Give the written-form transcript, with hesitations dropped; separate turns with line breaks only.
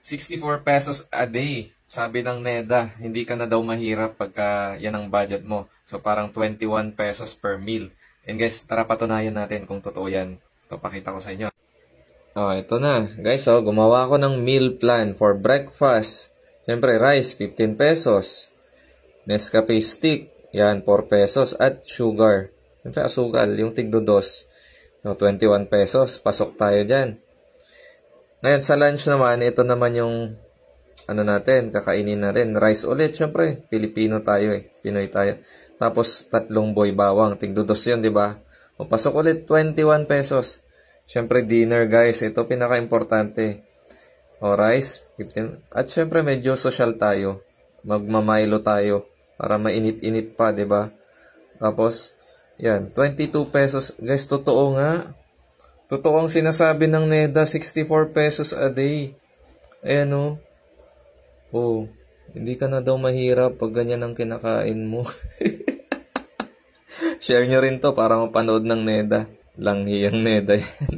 64 pesos a day. Sabi ng NEDA, hindi ka na daw mahirap pagka yan ang budget mo. So, parang 21 pesos per meal. And guys, tara patunayan natin kung totoo yan. Papakita ko sa inyo. Oh, ito na. Guys, gumawa ako ng meal plan for breakfast. Siyempre, rice, 15 pesos. Nescafe stick, yan, 4 pesos. At sugar. Siyempre, asukal, yung tigdo-dos. So, 21 pesos. Pasok tayo dyan. Ngayon, sa lunch naman, ito naman yung natin, kakainin na rin. Rice ulit, syempre. Pilipino tayo Pinoy tayo. Tapos, 3 boy bawang. Tigdo-dos yun, di ba? O, pasok ulit, 21 pesos. Syempre, dinner, guys. Ito, pinaka-importante. O, rice, 15. At syempre, medyo social tayo. Magmamilo tayo. Para mainit-init pa, di ba? Tapos, yan, 22 pesos. Guys, totoo nga. Totoo ang sinasabi ng NEDA, 64 pesos a day. Ayan o. Oh, hindi ka na daw mahirap pag ganyan ang kinakain mo. Share nyo rin to para mapanood ng NEDA. Langhiyang NEDA yan.